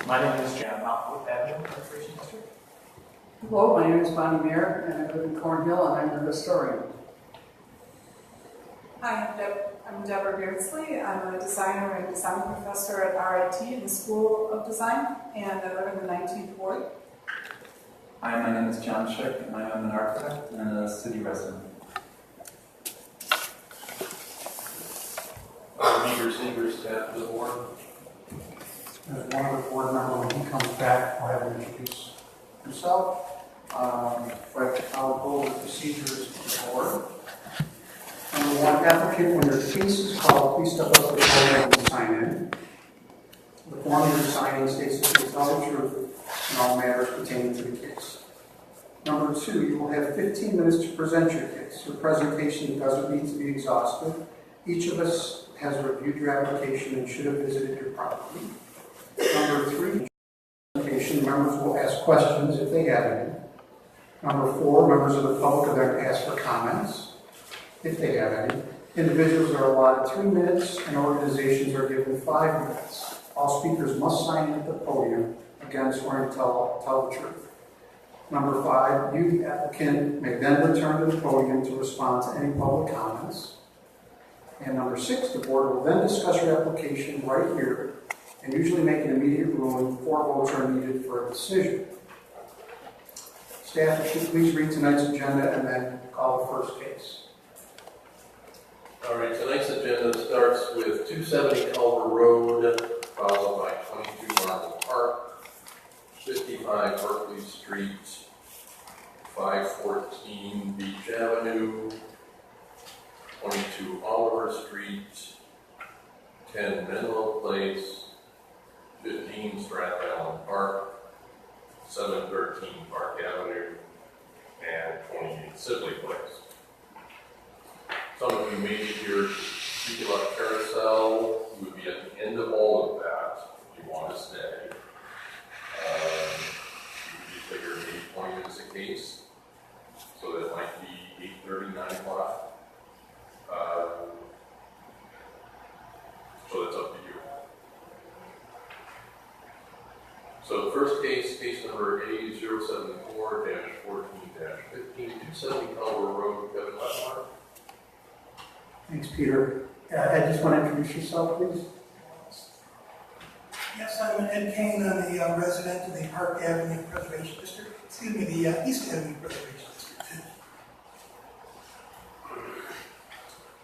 My name is Jan Mountwood Avenue, Conservation District. Hello, my name is Bonnie Mayer, and I live in Cornhill, and I'm the historian. Hi, I'm Deborah Beardsley. I'm a designer and design professor at RIT in the School of Design, and I live in the 19th Ward. Hi, my name is John Schick, and I'm an architect and a city resident. Peter Seeger, staff of the board. As one of the board members, when he comes back, I'll have him introduce himself. But I'll go over the procedures of the board. Number one, applicant, when your case is called, please step up to the podium and sign in. The form you're signing states that you tell the truth in all matters pertaining to the case. Number two, you will have 15 minutes to present your case. Your presentation doesn't need to be exhaustive. Each of us has reviewed your application and should have visited your property. Number three, members will ask questions if they have any. Number four, members of the public are there to ask for comments if they have any. Individuals are allotted 3 minutes and organizations are given 5 minutes. All speakers must sign in at the podium, again swearing to tell the truth. Number five, you, the applicant, may then return to the podium to respond to any public comments. And number six, the board will then discuss your application right here and usually make an immediate ruling. 4 votes are needed for a decision. Staff, if you please read tonight's agenda and then call the first case. All right, tonight's agenda starts with 270 Culver Road, followed by 22 Marble Park, 55 Berkeley Street, 514 Beach Avenue, 22 Oliver Street, 10 Menlo Place, 15 Strathallen Park, 713 Park Avenue, and 28 Sibley Place. Some of you may be here to speak about carousel. You would be at the end of all of that if you want to stay. You figure maybe 20 minutes a case, so that might be 8:30, 9 o'clock. So that's up to you. So the first case, case number A074-14-15, 270 Culver Road, Kevin Wetmore. Thanks, Peter. Ed, just want to introduce yourself, please. Yes, I'm Ed Kane. I'm a resident of the Park Avenue Preservation District. Excuse me, the East Avenue Preservation District, too.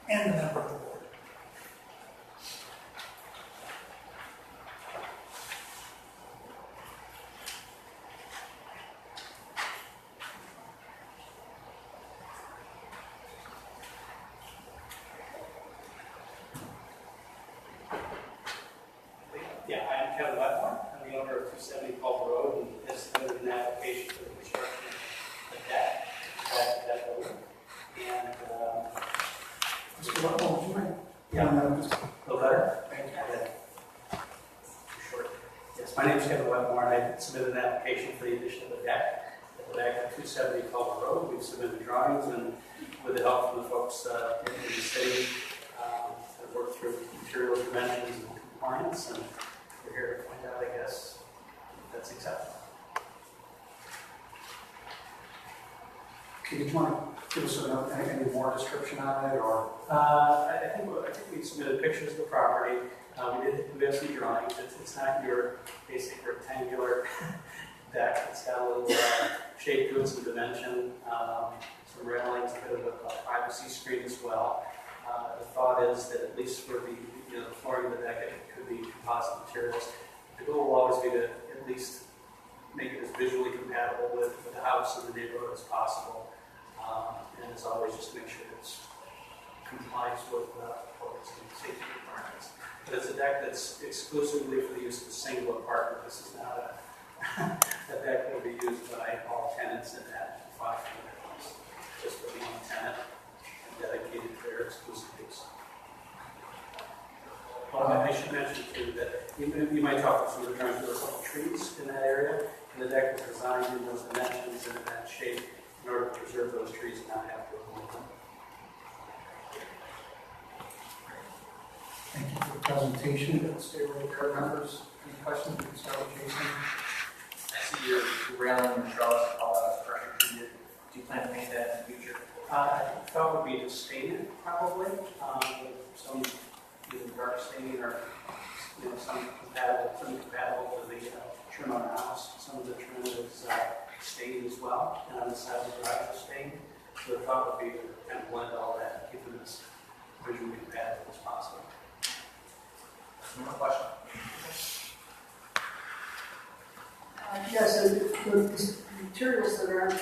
And a member of the board. Yeah, I'm Kevin Wetmore. I'm the owner of 270 Culver Road and have submitted an application for the construction of that building. And Mr. Wetmore, would you mind? just a little better. Thank you. Short. Yes, my name is Kevin Wetmore, and I submitted an application for the addition of a deck at the back of 270 Culver Road. We've submitted drawings, and with the help from the folks in the city, I've worked through material dimensions and compliance, and we're here to find out, I guess, if that's acceptable. Okay, do you want to give us any more description on it, or? I think we submitted pictures of the property. We have some drawings. It's not your basic rectangular deck. It's got a little shape to it, some dimension, some railings, a bit of a privacy screen as well. The thought is that at least for the flooring of the deck, it could be composite materials. The goal will always be to at least make it as visually compatible with the house and the neighborhood as possible. And as always, just to make sure it complies with codes and safety requirements. But it's a deck that's exclusively for the use of a single apartment. This is not a deck that will be used by all tenants in that 5 units, just for the one tenant and dedicated to their exclusive use. Well, I should mention too that you might talk to some of the drawings. There are a couple trees in that area, and the deck was designed in those dimensions and in that shape in order to preserve those trees and not have to remove them. Thank you. presentation. Stay right there, members. Any questions? We can start with Jason. I see your railing and trellis, all that is pressure treated. Do you plan to paint that in the future? I thought would be to stain it probably, some either dark staining or, some compatible to the trim on the house. Some of the trim is stained as well, and on the side of the garage is stained. So the thought would be to kind of blend all that, keep them as visually compatible as possible. One more question. Yes, the materials that aren't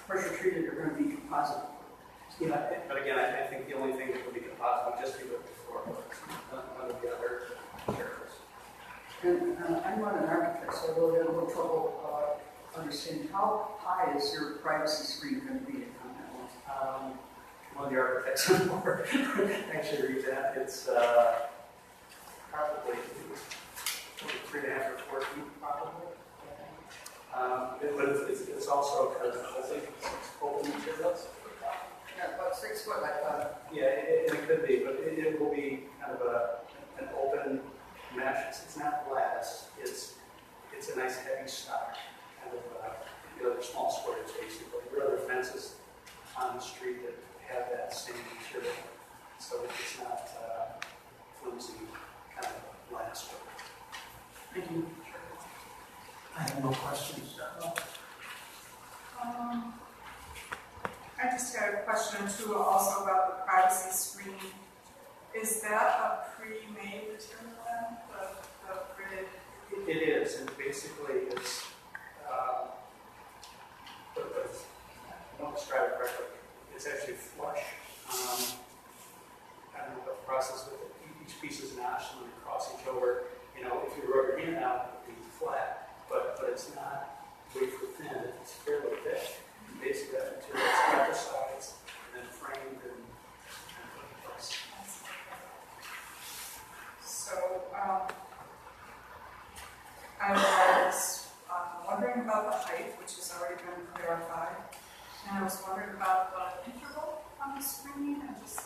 pressure treated are going to be composite. Yeah, but again, I think the only thing that would be composite would just be with the floor, none of the other materials. And I'm not an architect, so I really had a little trouble understanding how high is your privacy screen going to be on that one? One of the architects on board actually reads that. It's probably 3.5 or 4 feet, probably. But it's also kind of open materials. Yeah, about 6 foot, I thought. Yeah, it could be, but it will be kind of an open mesh. It's not glass. It's a nice heavy stock, kind of they're small squares basically. There are other fences on the street that have that same material, so it's not flimsy kind of glass. Thank you. I have no questions. I just had a question or two also about the privacy screen. Is that a pre-made material then, the gridded? It is, and basically it's, I don't describe it correctly, it's actually flush. I don't know what the process with it. Each piece is notched and they cross each over. If you rub your hand out, it would be flat, but it's not wafer thin, it's fairly thick. Basically that material is cut the sides and then framed and put in place. So, I was wondering about the height, which has already been clarified. And I was wondering about the interval on the screen and just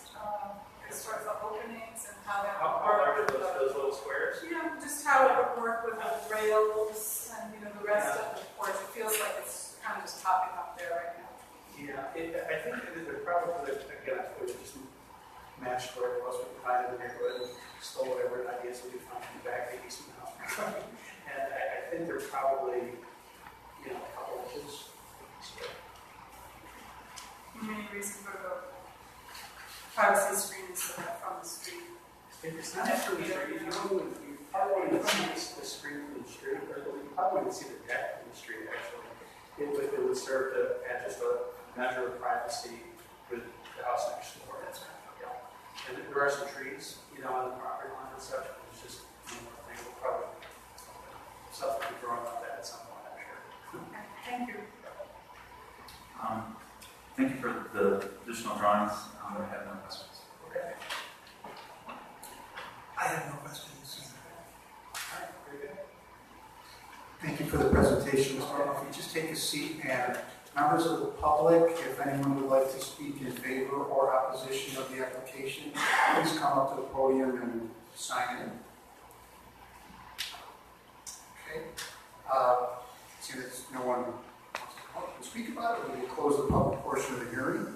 as far as the openings and how that How would work large are with those little squares? just how it would work with the rails and the rest of the porch. It feels like it's kind of just popping up there right now. Yeah, I think that they're probably, again, if we just matched where it was, we could find in the neighborhood, stole whatever ideas we could find in the back, maybe somehow. And I think they're probably, a couple inches. So, Any reason for the privacy screen so that from the street? it's not from the street, you probably wouldn't see the screen from the street, or you probably wouldn't see the deck from the street, actually. It would serve to add just a measure of privacy with the house next door. That's right. Yeah. And there are some trees, on the property line and such. It's just one more thing. We'll probably something to draw about that at some point, I'm sure. Okay, thank you. Thank you for the additional drawings. I have no questions. Okay. I have no questions. All right. Very good. Thank you for the presentation, Mr. Arnold. If you just take a seat, and members of the public, if anyone would like to speak in favor or opposition of the application, please come up to the podium and sign in. Okay. See that no one wants to come up and speak about it, we will close the public portion of the hearing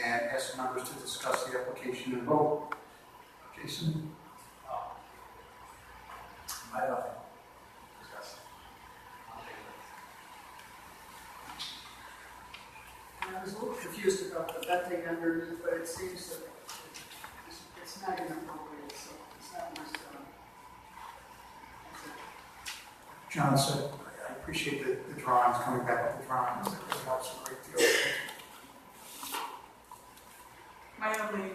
and ask members to discuss the application and vote. Jason? I don't know. Discuss. I was a little confused about the venting underneath, but it seems that it's not inappropriate, so it's not much. John said, I appreciate the drawings, coming back with the drawings, it really helps a great deal. My only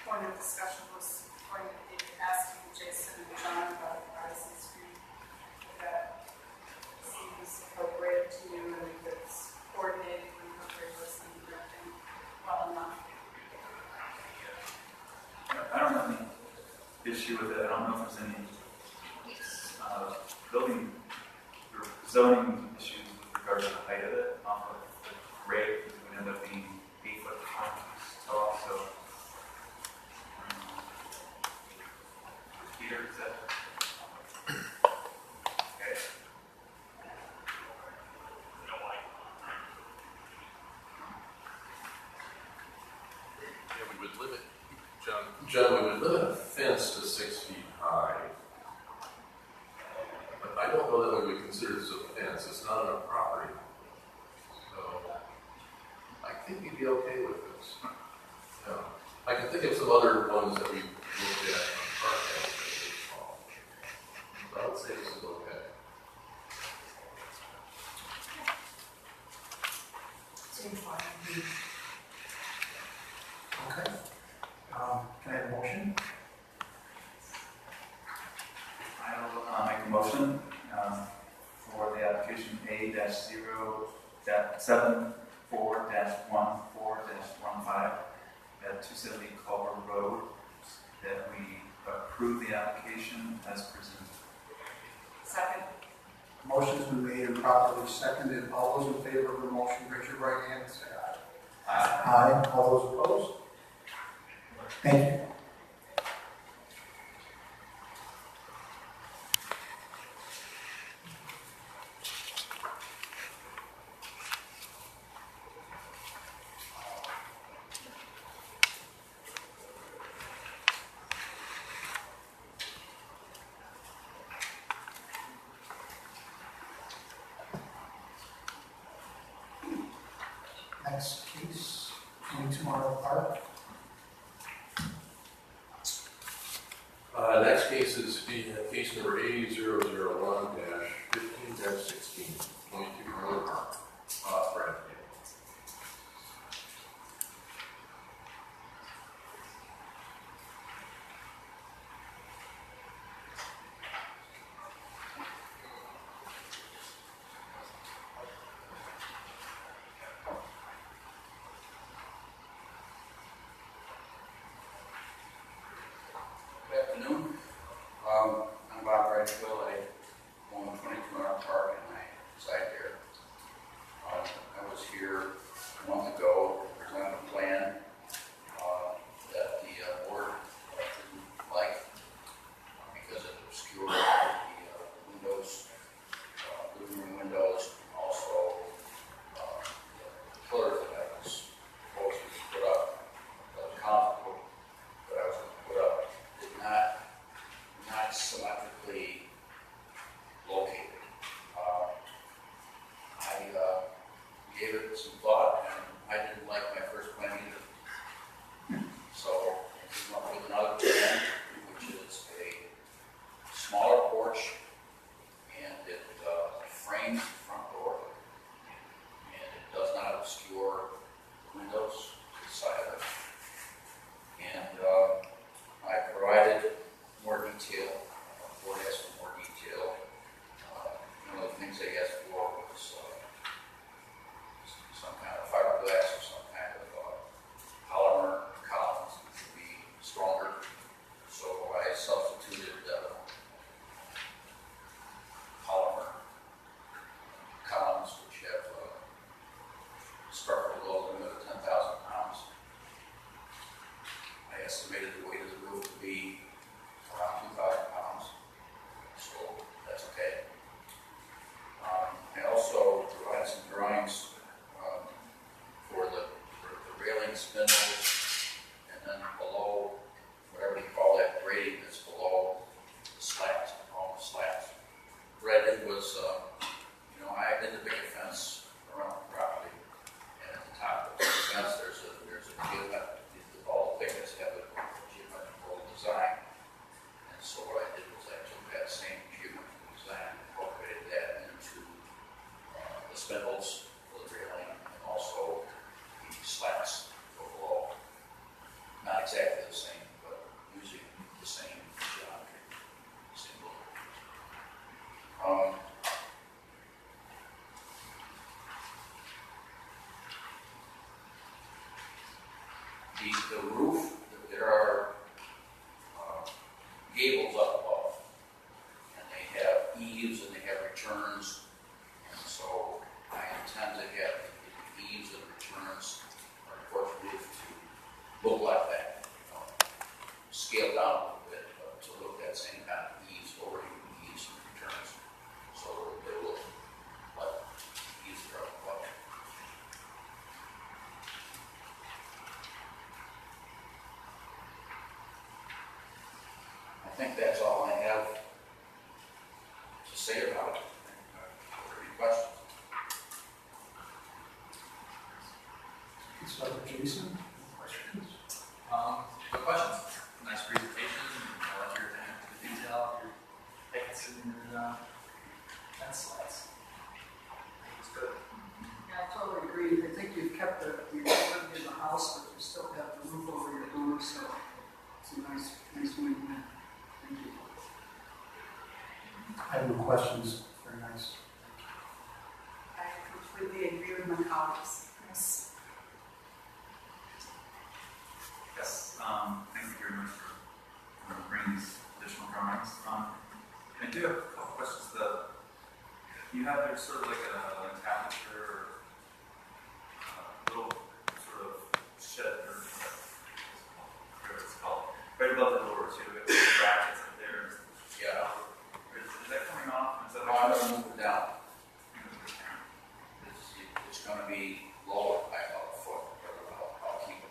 point of discussion was going to be asking Jason and John about the privacy screen. If that seems appropriate to you and if it's coordinated and appropriate with some directing well enough. I don't have any issue with it. I don't know if there's any building or zoning issues with regard to the height of it off of the grade. It would end up being 8 foot tall, so John, we would limit a fence to 6 feet high. But I don't know that we would consider this a fence. It's not on a property. So I think we'd be okay with this. Yeah. I can think of some other ones that we looked at on park avenue. So I would say this is okay. Seems fine. Okay. Can I have a motion? I'll make a motion for the application A-0-74-14-15 at 270 Culver Road, that we approve the application as presented. Second. Motion's been made and properly seconded. All those in favor of the motion, raise your right hand and say aye. Aye. All those opposed? Thank you. Next case, 22 Marble Park. Next case is case number A-001-15-16, 22 Marlow Park. Brad. Good afternoon. I'm Bob Redfield. I own 22 Marble Park and I reside there. I was here a month ago to present a plan that the board didn't like because it obscured the windows, living room windows, and also the pillars that I was supposed to put up, the columns that I was going to put up, did not symmetrically located. I gave it some thought, and I didn't like my first plan either. So I came up with another plan, which is a smaller porch, and it frames the front door, and it does not obscure the windows to the side of it. And I provided more detail. The board asked for more detail. One of the things they asked for was some kind of fiberglass or some kind of polymer columns to be stronger. So I substituted polymer columns, which have structural load limit of 10,000 pounds. I estimated the weight of the roof to be around 2,000 pounds, so that's okay. I also provided some drawings for the railing spindles, and then below, whatever you call that grating that's below the slats, all the slats. What I did was, I did the big fence around the property, and at the top of the fence, there's a geometric, all the thickness have a geometrical design. And so what I did was I took that same geometrical design and incorporated that into the spindles for the railing and also the slats below. Not exactly the same, but using the same geometry, same look. The roof, there are gables up above, and they have eaves and they have returns, and so I intend to have the eaves and returns or porch roof to look like that, scale down a little bit, but to look that same kind of eaves over eaves and returns, so they look like eaves that are up above. think that's all I have to say about it. Any questions? So, Jason, questions? No questions. Nice presentation. I like your attention to the detail. Your pics and your slides. It's good. Yeah, I totally agree. I think you've kept the living in the house, but you still have the roof over your roof, so it's a nice win-win. Thank you. I have no questions. Very nice. I completely agree with my colleagues. Yes. Yes, thank you very much for bringing these additional drawings. I do have a couple questions. You have there sort of like a temperature or little sort of shed or whatever it's called, right above the door too. It's brackets up there. Yeah. Is that coming off? Is that No, I'm going to move it down. It's going to be lower by about a foot, but I'll keep it.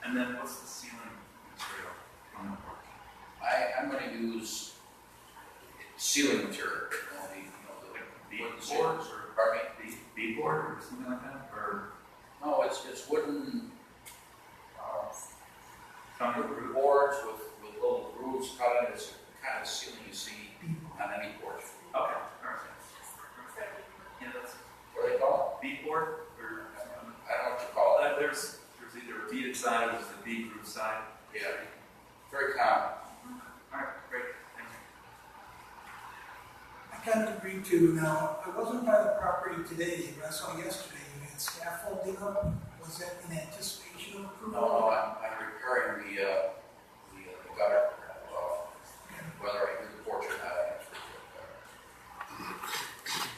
And then what's the ceiling material on the porch? I'm going to use ceiling material, the wooden ceiling. Boards or Pardon me? beadboard or something like that? Or No, it's wooden concrete? boards with little grooves cut in it. It's the kind of ceiling you see on any porch. Okay, all right. Yeah, that's What do they call beadboard or it? I don't know what you call it. there's either a beaded side or there's a bead groove side. Yeah, very common. All right, great. Thank you. I kind of agree too. Now, I wasn't by the property today, but I saw yesterday you had scaffolding up. Was that in anticipation of approval? No, I'm repairing the gutter. Whether I do the porch or not, I have to repair the gutter.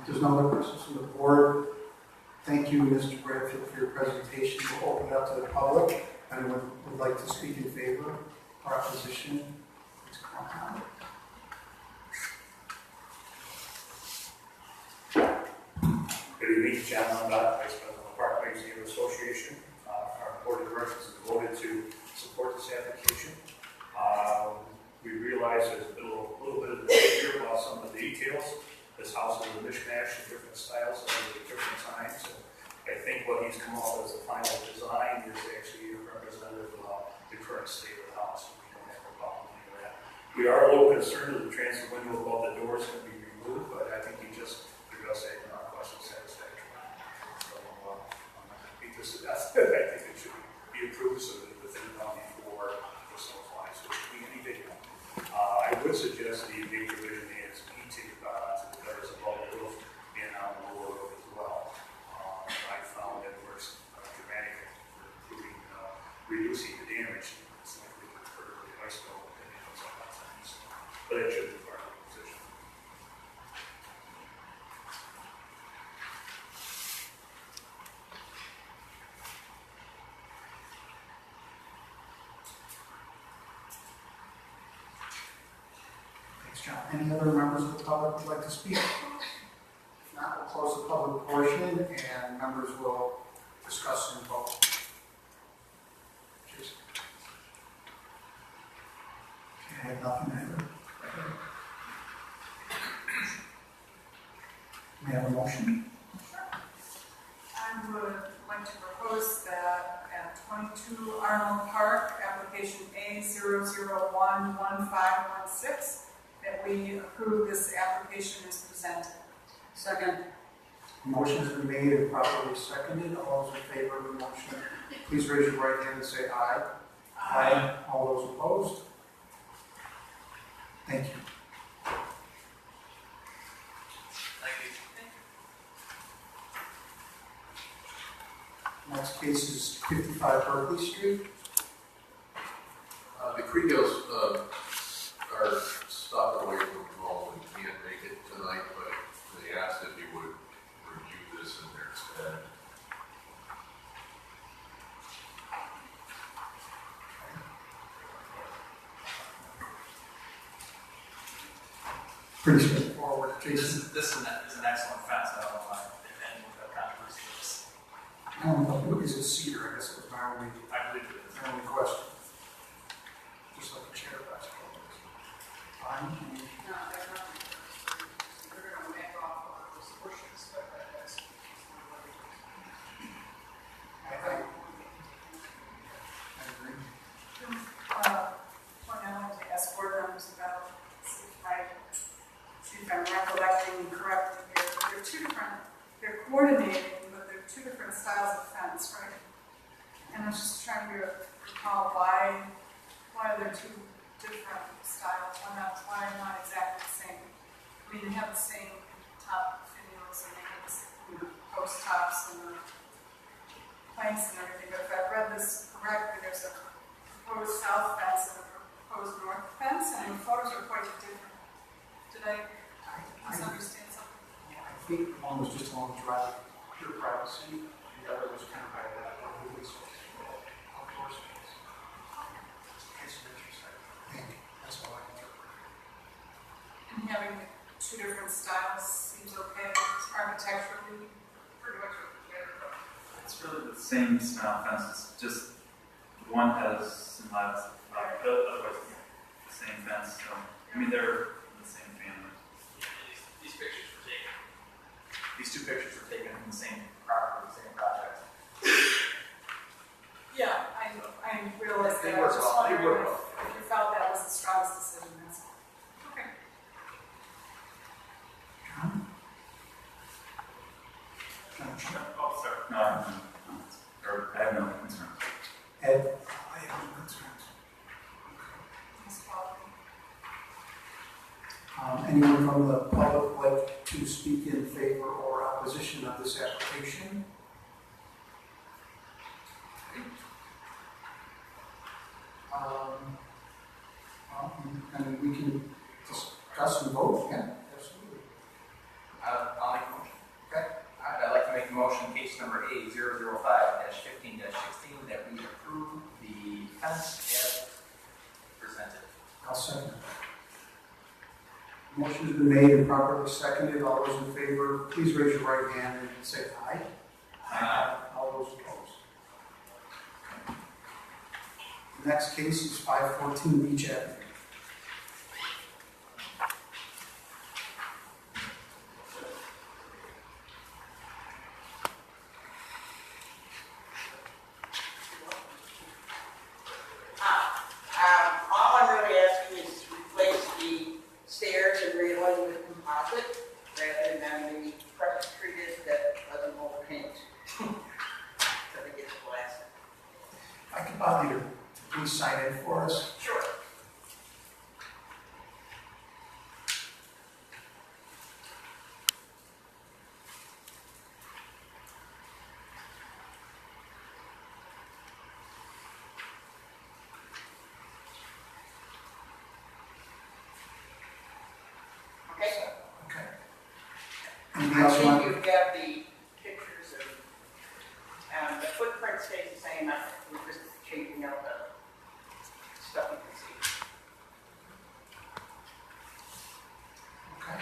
There's no other questions from the board. Thank you, Mr. Bradfield, for your presentation. We'll open it up to the public. Anyone would like to speak in favor or opposition? Please come on. Good evening, John Lundot, Vice President of the Parkways Neighborhood Association. Our board of directors has voted to support this application. We realize there's a little bit of debate here about some of the details. This house is a mishmash of different styles and different times. And I think what he's come up with as a final design is actually representative of the current state of the house. We don't have a problem with that. We are a little concerned that the transom window above the doors can be removed, but I think he just addressed that in our question satisfactory. So I'm not going to beat this to death. I think it should be approved so that the thing done before this applies. So it should be any video. I would suggest the big revision is heating to the gutters above the roof and on the lower roof as well. I found that works dramatically for improving, reducing the damage. It's likely to occur with the ice flow and it comes up on times. But it should be part of the position. Thanks, John. Any other members of the public would like to speak? If not, we'll close the public portion and members will discuss and vote. Jason? Okay, I have nothing either. May I have a motion? I would like to propose that at 22 Arnold Park, application A0011516, that we approve this application as presented. Second. Motion has been made and properly seconded. All those in favor of the motion, please raise your right hand and say aye. Aye. All those opposed? Thank you. Thank you. Next case is 55 Berkeley Street. The Kriegos are stopping away from home and can't make it tonight, but they asked if you would review this in their stead. Pretty straightforward. This Jason? is an excellent fence. I don't know why they've ended with that controversy. Is it cedar? I guess it was my only, I believe it is. my only question. Just like a chair, I suppose. Fine. No, they're not. They're gonna make off of those bushes, but that's. I agree. What I wanted to ask board members about, see if I'm recollecting correctly here, but they're two different, they're coordinating, but they're two different styles of fence, right? And I was just trying to recall why they're two different styles, why not exactly the same? I mean, they have the same top finials and they have the same, post tops and the planks and everything, but if I've read this correctly, there's a proposed south fence and a proposed north fence, and the photos are quite different. Did I misunderstand something? I think one was just along the drive, pure privacy, and the other was kind of by that, outdoor space. It's an interesting, I think, that's all I can interpret. And having two different styles seems okay, architecturally, pretty much okay. It's really the same style fence, it's just one has some lights, otherwise the same fence, so, I mean, they're the same family. These pictures were taken. These two pictures were taken from the same property, the same project. Yeah, I realized They that, I was work just well. They wondering work if you felt that was the strongest decision, that's all. Okay. John? John? Oh, sorry. No, I have no concerns. Ed? I have no concerns. Ms. Baldwin. Anyone from the public like to speak in favor or opposition of this application? And we can discuss and vote, yeah, absolutely. I'll make a motion. Okay. I'd like to make a motion, case number A005-15-16, that we approve the fence as presented. I'll second. Motion's been made and properly seconded. All those in favor, please raise your right hand and say aye. Aye. All those opposed. The next case is 514 Beach Avenue. All I'm really asking is to replace the stairs and railing with composite rather than the pressure treated that doesn't hold paint. So it gets blasted. I can bother you to please sign in for us. Sure. Okay. Okay. Anything else you I want? think you've got the pictures of, the footprint stays the same, we're just changing out the stuff you can see. Okay.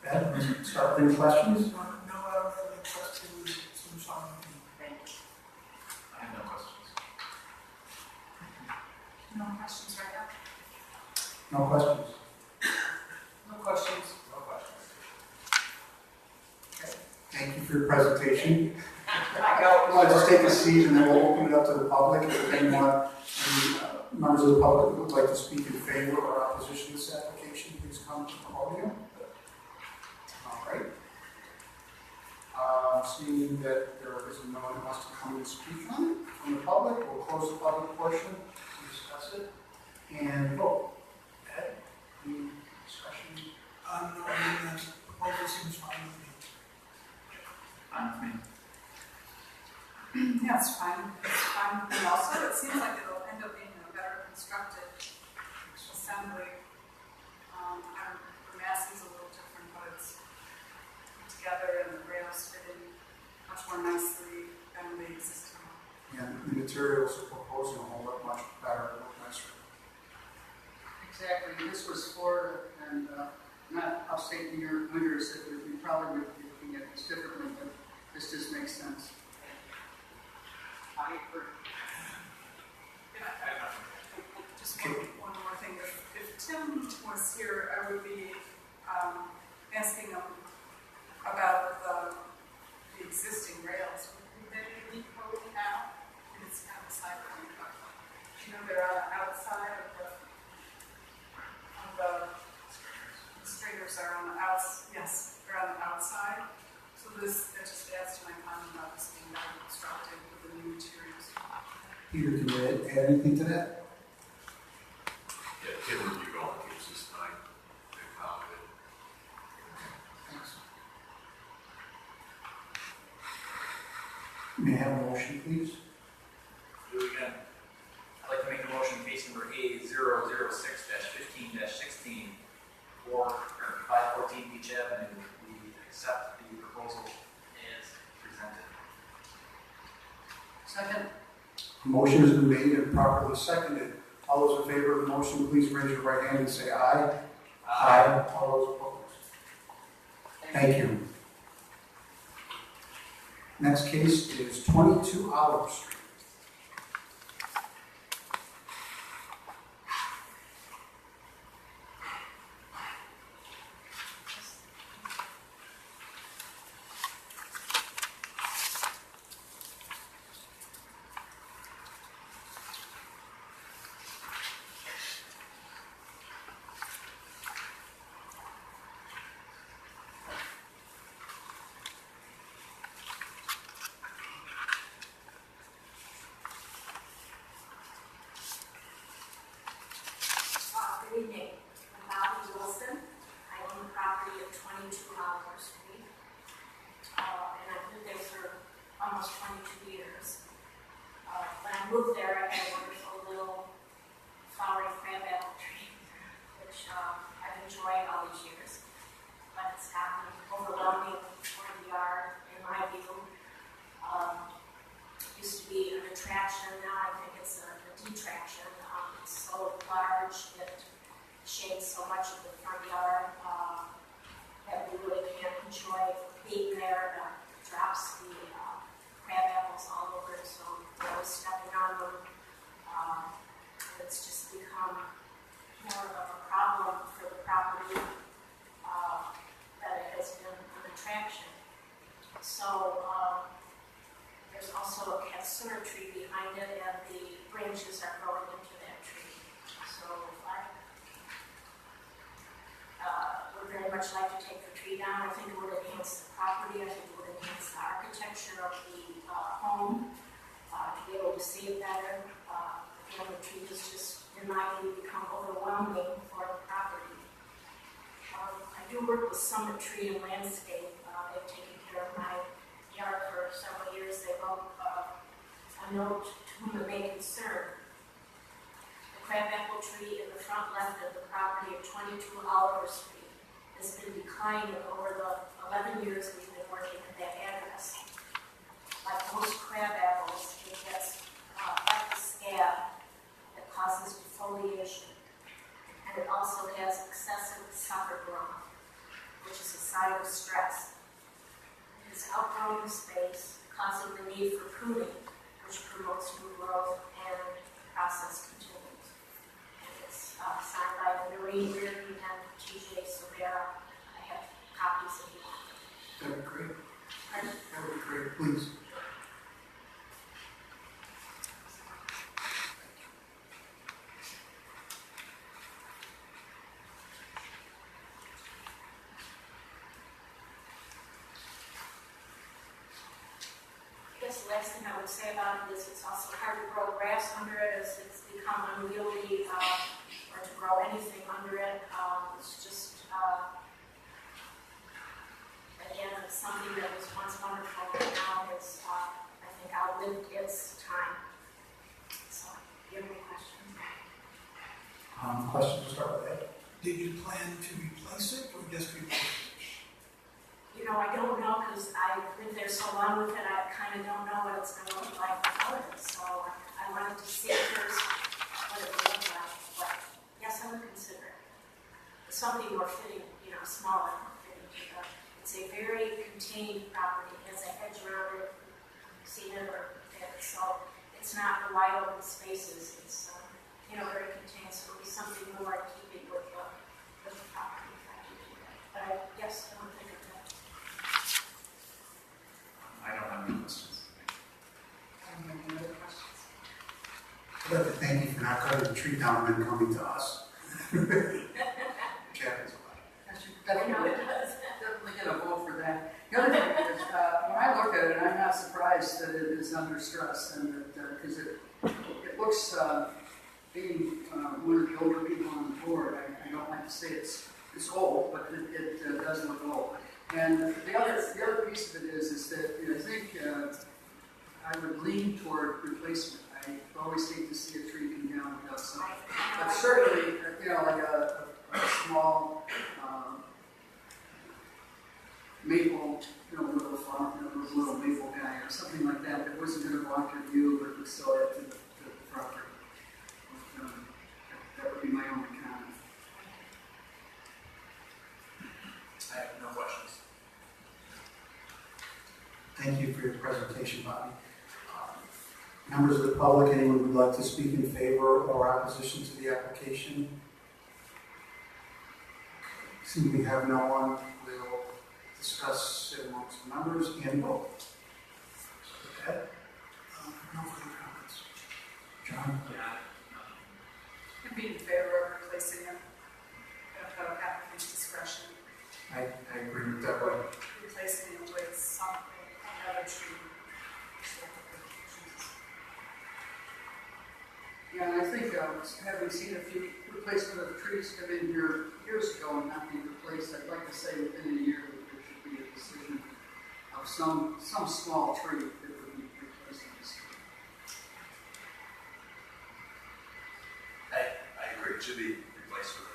Ed, start with any questions? No, I don't have any questions, it seems fine with me. Thank you. I have no questions. No questions right now? No questions? No questions. No questions. Thank you for your presentation. I go. Well, just take a seat and then we'll open it up to the public. If anyone, any members of the public would like to speak in favor or opposition to this application, please come to the podium. All right. Seeing that there is no one who wants to come and speak on it from the public, we'll close the public portion to discuss it and vote. Ed, any discussion? No, I mean, the proposal seems fine with me. Fine with me. Yeah, it's fine, and also it seems like it'll end up being a better constructed assembly. The massing's a little different, but it's put together and the rails fit in much more nicely than the existing one. And the materials are proposing will hold up much better, look nicer. Exactly, this was Florida and not upstate New York winters, that we probably would be looking at this differently, but This just makes sense. I agree. Just one more thing. If Tim was here, I would be asking him about the existing rails. Would they be leak now? And it's kind of a side point, but you know, they're on the outside of the stringers are on the outs. Yes, they're on the outside. So that just adds to my comment about this being very constructive with the new materials. Peter, can you add anything to that? Yeah, Tim would be going, it's just time to accommodate. Thanks. May I have a motion, please? Do it again. I'd like to make a motion case number A006-15-16 for 514 Beach Avenue. We accept the proposal as presented. Second? A motion has been made and properly seconded. All those in favor of the motion, please raise your right hand and say aye. Aye. All those opposed? Thank you. Next case is 22 Olive Street. Good evening. I'm Bobby Wilson. I own the property at 22 Olive Street. And I've lived there for almost 22 years. When I moved there, I had a wonderful little flowering crabapple tree, which I've enjoyed all these years. But it's gotten overwhelming for the yard, in my view. It used to be an attraction, now I think it's a detraction. It's so large, it shades so much of the front yard that we really can't enjoy being there. It drops the crab apples all over, so we're always stepping on them. It's just become more of a problem for the property that it has been an attraction. So there's also a katsura tree behind it, and the branches are growing into that tree. So I would very much like to take the tree down. I think it would enhance the property. I think it would enhance the architecture of the home, to be able to see it better. Again, the tree has just, in my view, become overwhelming for the property. I do work with Summit Tree and Landscape. They've taken care of my yard for several years. They wrote a note to whom it may concern. The crabapple tree in the front left of the property of 22 Oliver Street has been declining over the 11 years we've been working at that address. Like most crabapples, it gets like a scab that causes defoliation. And it also has excessive sucker growth, which is a sign of stress. It has outgrown the space, causing the need for pruning, which promotes new growth and the process continues. And it's signed by the Marine Reardon and TJ Sobera. I have copies if you want. That would be great. Pardon? That would be great, please. I guess the last thing I would say about it is it's also hard to grow grass under it as it's become unwieldy, or to grow anything under it. It's just, again, it's something that was once wonderful, but now has, I think, outlived its time. So, do you have any questions? Questions to start with that? Did you plan to replace it or just replace it? You know, I don't know because I've lived there so long with it, I kind of don't know what it's going to look like without it. So I wanted to see first what it would look like. But yes, I would consider it. Something more fitting, you know, smaller, more fitting. It's a very contained property. It has a hedge it's not the wide open spaces, it's, very contained, so it'll be something more in keeping with the property. If I can do that. But yes, I don't think of that. I don't have any questions. Any other questions? I'd like to thank you for not cutting the tree down and then coming to us. Which happens a lot. I should I know definitely, it does. definitely get a vote for that. The other thing is, when I look at it, I'm not surprised that it is under stress and that, because it looks, being one of the older people on the board, I don't like to say it's old, but it does look old. And the other piece of it is that I think I would lean toward replacement. I always hate to see a tree come down without something. But certainly, like a small maple, little farm, little maple guy or something like that wasn't going to block your view, but would still add to the property. That would be my only comment. I have no questions. Thank you for your presentation, Bobby. Members of the public, anyone who would like to speak in favor or opposition to the application? Seeing we have no one, we'll discuss it amongst the members and vote. So, Ed? No further comments. John? I'd be in favor of replacing them at the applicant's discretion, I agree with that one. replacing them with something, another tree. Yeah, and I think having seen a few replacement of trees come in here years ago and not be replaced, I'd like to say within a year that there should be a decision of some small tree that would be replacing this tree. I agree. It should be replaced with a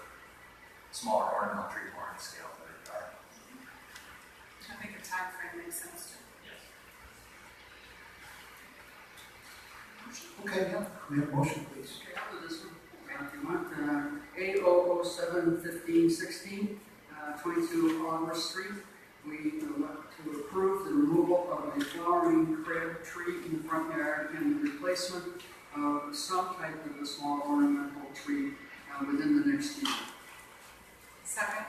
smaller ornamental tree more in scale than they are. I think a time frame makes sense too. Yes. Okay, yeah. We have a motion, please. Okay, I'll do this one. If you want, 8007-1516, 22 Oliver Street. We want to approve the removal of a flowering crab tree in the front yard and the replacement of some type of a small ornamental tree within the next year. Second.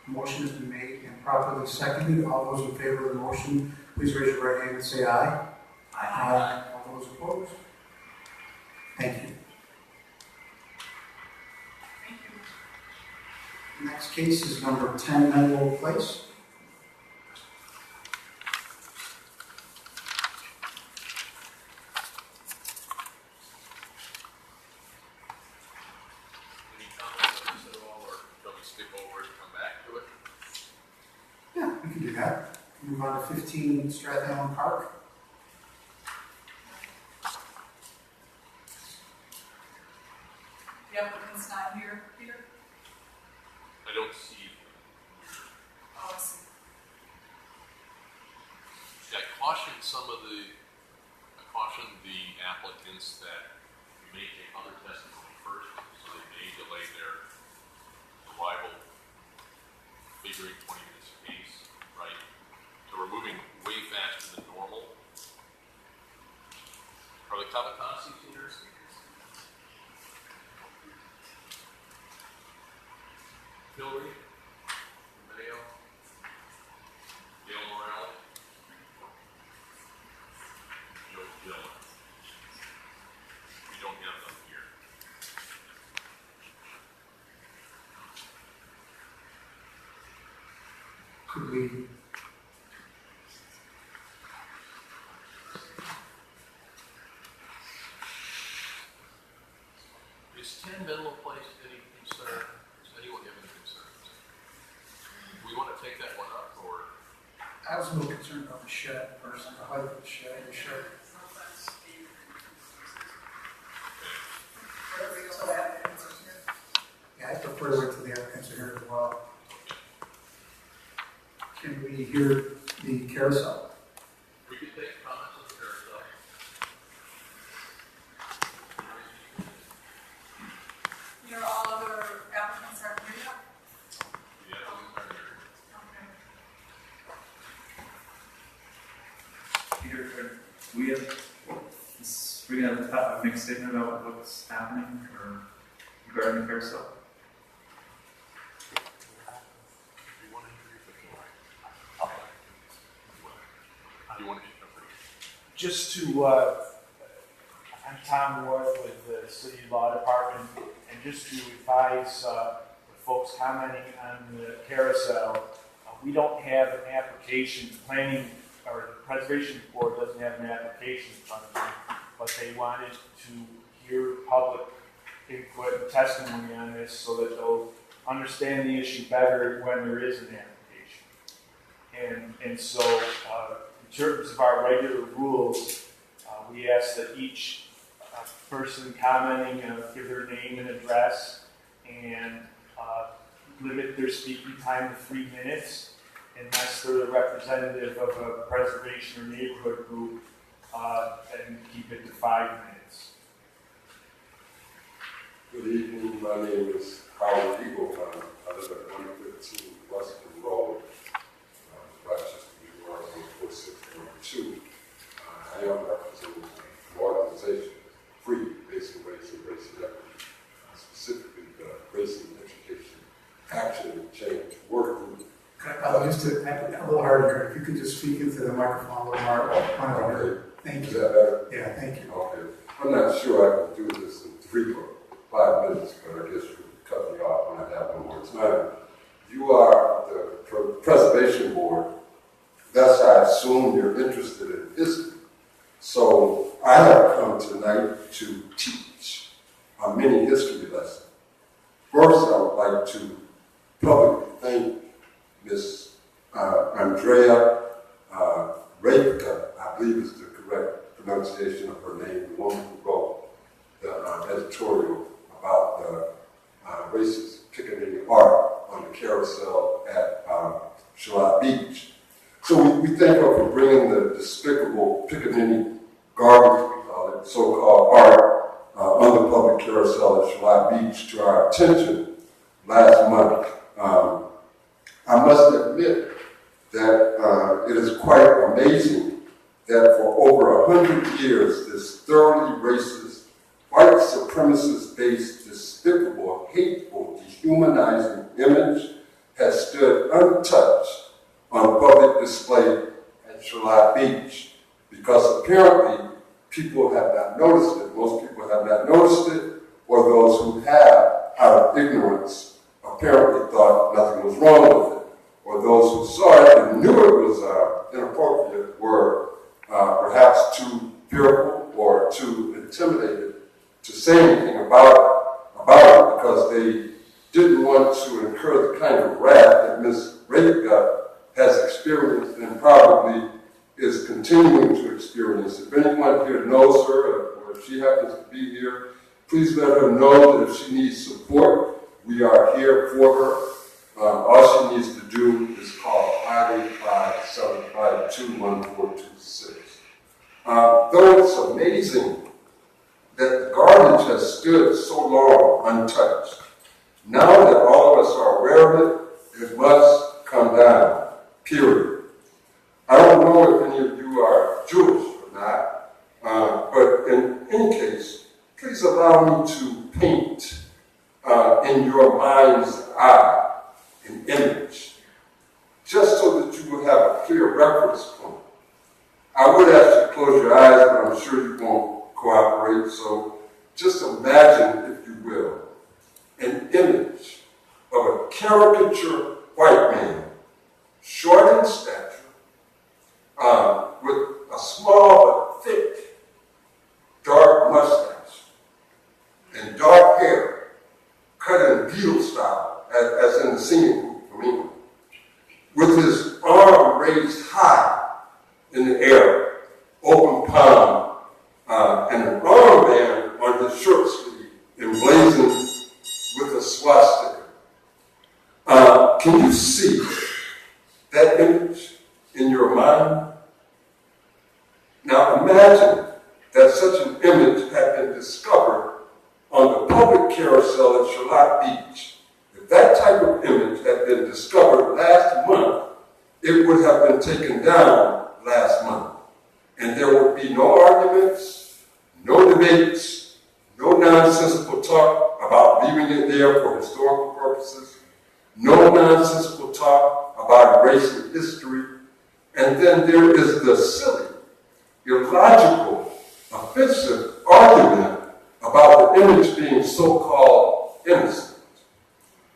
Motion has been made and properly seconded. All those in favor of the motion, please raise your right hand and say aye. Aye. All those opposed? Thank you. Thank you. Next case is number 10 Menlo Place. Any comments on this at all, or shall we skip over it and come back to it? Yeah, we can do that. Move on to 15 Strathallan Park. The applicant's not here, Peter? I don't see. Oh, I see. I cautioned I cautioned the applicants that we may take other testimony first, so they may delay their arrival, figuring 20 minutes apiece, right? So we're moving way faster than normal. Are the Kabatasi theaters? Hillary, Mayo, Gail Morale, Joe Dillon. We don't have them here. Could we? Is 10 Menlo Place any concern? Does anyone have any concerns? Do we want to take that one up, or? I was a little concerned about the shed versus the height of the shed. Yeah, I prefer to wait till the applicants are here as well. Can we hear the carousel? We could take comments on the carousel. Your all other applicants are here yet? The applicants are here. Okay. Peter, we have this So we can have a mixed statement about what's happening or regarding the carousel. Just to, I'm Tom North with the City Law Department, and just to advise the folks commenting on the carousel, we don't have an application, planning, or the Preservation Board doesn't have an application in front of them, but they wanted to hear public input and testimony on this so that they'll understand the issue better when there is an application. And so, in terms of our regular rules, we ask that each person commenting give their name and address and limit their speaking time to 3 minutes unless they're the representative of a preservation or neighborhood group, and keep it to 5 minutes. Good evening, my name is Howard Eagleton. I live at 115 Western Road, Rochester, New York, 4612. I am representing an organization, Free Basic Race and Race Equity, specifically the Race and Education Action and Change Work Group. Just to a little harder, if you could just speak into the microphone a little more. Okay. Thank Is you. that better? Yeah, thank you. Okay. I'm not sure I can do this in 3 or 5 minutes, but I guess you could cut me off when I have no more time. You are the Preservation Board. Thus, I assume you're interested in history. So I have come tonight to teach a mini history lesson. First, I would like to publicly thank Miss Andrea Rapka, I believe is the correct pronunciation of her name, the woman who wrote the editorial about the racist picketing art on the carousel at Charlotte Beach. So we thank her for bringing the despicable Pickaninny garbage, we call it, so-called art on the public carousel at Charlotte Beach to our attention last month. I must admit that it is quite amazing that for over 100 years, this thoroughly racist, white supremacist-based, despicable, hateful, dehumanizing image has stood untouched on public display at Charlotte Beach, because apparently people have not noticed it. Most people have not noticed it, or those who have, out of ignorance, apparently thought nothing was wrong with it, or those who saw it and knew it was inappropriate were perhaps too fearful or too intimidated to say anything about it because they didn't want to incur the kind of wrath that Ms. Rapka has experienced and probably is continuing to experience. If anyone here knows her, or if she happens to be here, please let her know that if she needs support, we are here for her. All she needs to do is call 585-752-1426. Though it's amazing that the garbage has stood so long untouched, now that all of us are aware of it, it must come down. Period. I don't know if any of you are Jewish or not, but in any case, please allow me to paint in your mind's eye an image, just so that you will have a clear reference point. I would ask you to close your eyes, but I'm sure you won't cooperate, so just imagine, if you will, an image of a caricature white man, short in stature, with a small but thick, dark mustache and dark hair, cut in Beatle style, as in the singing group from England, with his arm raised high in the air, open palm, and an armband on his shirt sleeve, emblazoned with a swastika. Can you see that image in your mind? Now imagine that such an image had been discovered on the public carousel at Charlotte Beach. If that type of image had been discovered last month, it would have been taken down last month. And there would be no arguments, no debates, no nonsensical talk about leaving it there for historical purposes, no nonsensical talk about erasing history, and then there is the silly, illogical, offensive argument about the image being so-called innocent.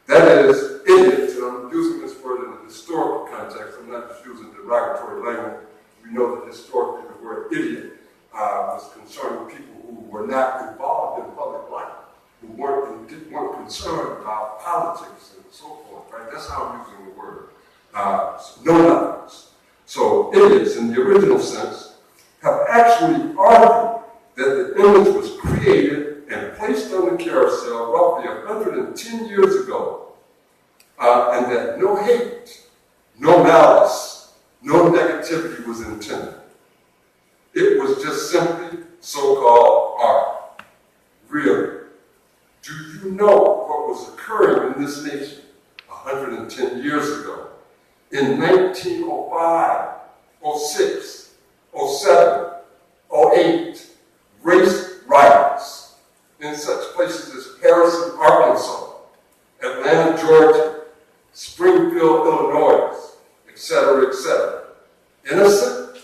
That is, idiot, and I'm using this word in a historical context, I'm not just using derogatory language. We know that historically the word idiot was concerned with people who were not involved in public life, who weren't concerned about politics and so forth, right? That's how I'm using the word. No-nothings. So idiots, in the original sense, have actually argued that the image was created and placed on the carousel roughly 110 years ago, and that no hate, no malice, no negativity was intended. It was just simply so-called art. Really? Do you know what was occurring in this nation 110 years ago? In 1905, 06, 07, 08, race riots in such places as Harrison, Arkansas, Atlanta, Georgia, Springfield, Illinois, etc., etc. Innocent?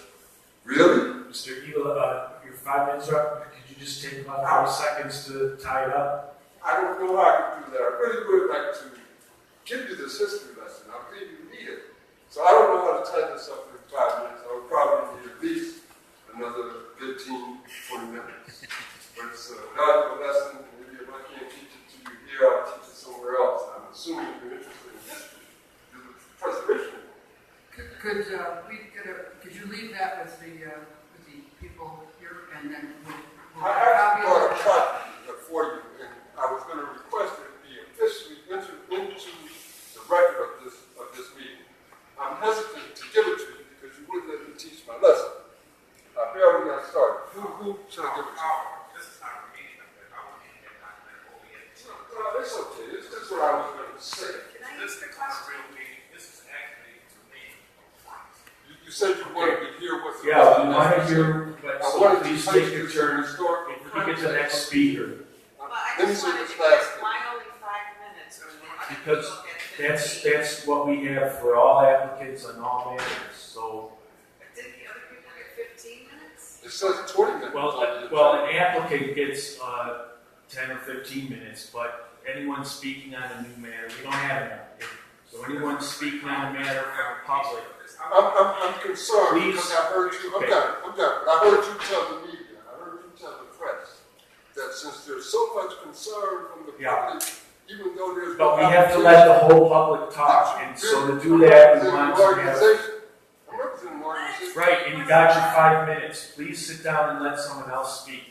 Really? Mr. Eagle, your 5 minutes are up. Could you just take about 30 seconds to tie it up? I don't know how I can do that. I really would like to give you this history lesson. I believe you need it. So I don't know how to tie this up in 5 minutes. I would probably need at least another 15, 20 minutes. But it's a valuable lesson. Maybe if I can't teach it to you here, I'll teach it somewhere else. I'm assuming you're interested in history. You're the preservation. Could you leave that with the people here, and then we'll I actually brought a copy for you, and I was going to request that it be officially entered into the record of this meeting. I'm hesitant to give it to you because you wouldn't let me teach my lesson. I barely got started. Who should I give it to? This is not a meeting, I won't need that document. What we had. It's okay. This is what I was going to say. This is not a real meeting. This is actually to me. You said you wanted to hear what's Yeah, we want to hear, but I so wanted please to take take your you turn. to historical If we could get to the next speaker, Well, I Let me just see wanted this to last guess, thing. why only 5 minutes? Or what? because Look at 15. that's what we have for all applicants on all matters. So, Didn't the other people get 15 minutes? It says 20 minutes. well, an applicant gets 10 or 15 minutes, but anyone speaking on a new matter, we don't have an applicant. So anyone speaking on a matter from the public. I'm concerned Please. because I heard you. I'm Okay. done. But I heard you tell the media, I heard you tell the press that since there's so much concern from the Yeah. public, even though there's But we no have to let the whole public talk, and so to do that, we want to have. I'm representing an organization. Right, and you got your 5 minutes. Please sit down and let someone else speak.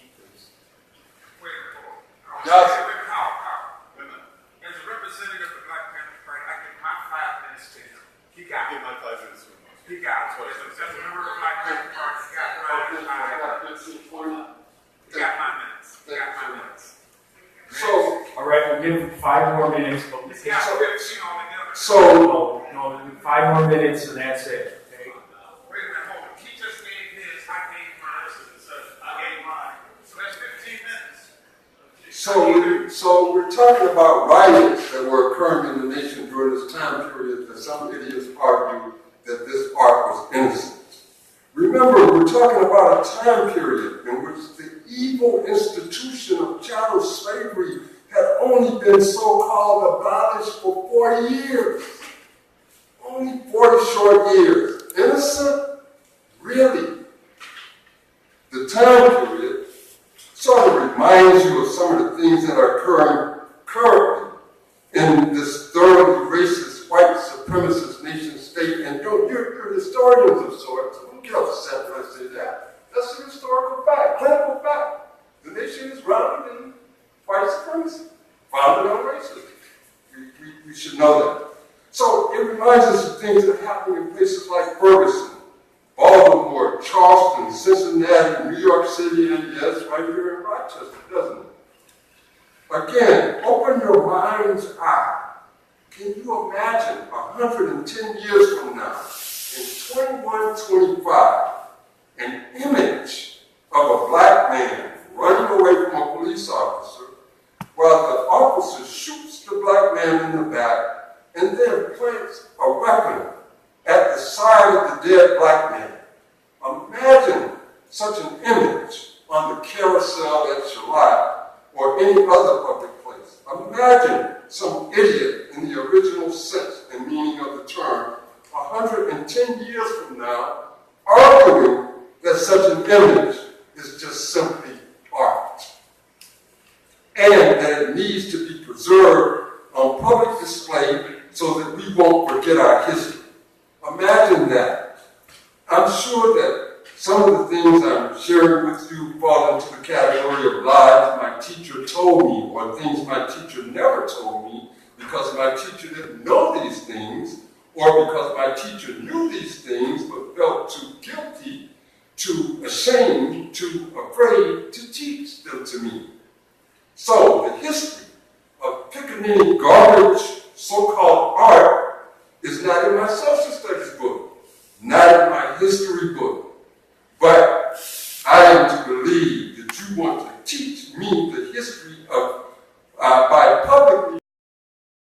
Yes. As a representative of the Black Panther Party, I give my 5 minutes to him. He got it. my pleasure to He got it. As a member of the Black Panther Party, he got right. He got my minutes. He got my minutes. So, All right, we'll give 5 more minutes, but we He's can. got 15 altogether. so No, 5 more minutes and that's it. Okay? Wait a minute, hold on. He just gave his, I gave mine. I gave mine. So that's 15 minutes. So we're talking about riots that were occurring in the nation during this time period that some idiots argue that this art was innocent. Remember, we're talking about a time period in which the evil institution of chattel slavery had only been so-called abolished for 40 years. Only 40 short years. Innocent? Really? The time period sort of reminds you of some of the things that are occurring currently in this thoroughly racist, white supremacist nation state. And you're historians of sorts, so don't get upset when I say that. That's a historical fact, clinical fact. The nation is grounded in white supremacy, founded on racism. We should know that. So it reminds us of things that are happening in places like Ferguson, Baltimore, Charleston, Cincinnati, New York City, and yes, right here in Rochester, doesn't it? Again, open your mind's eye. Can you imagine 110 years from now, in 2125, an image of a black man police officer while the officer shoots the black man in the back and then plants a weapon at the side of the dead black man. Imagine such an image on the carousel at Charlotte or any other public place. Imagine some idiot in the original sense and meaning of the term 110 years from now arguing that such an image is just simply art and that it needs to be preserved on public display so that we won't forget our history. Imagine that. I'm sure that some of the things I'm sharing with you fall into the category of lies my teacher told me or things my teacher never told me because my teacher didn't know these things or because my teacher knew these things but felt too guilty, too ashamed, too afraid to teach them to me. So the history of pickaninny garbage, so-called art, is not in my social studies book, not in my history book, but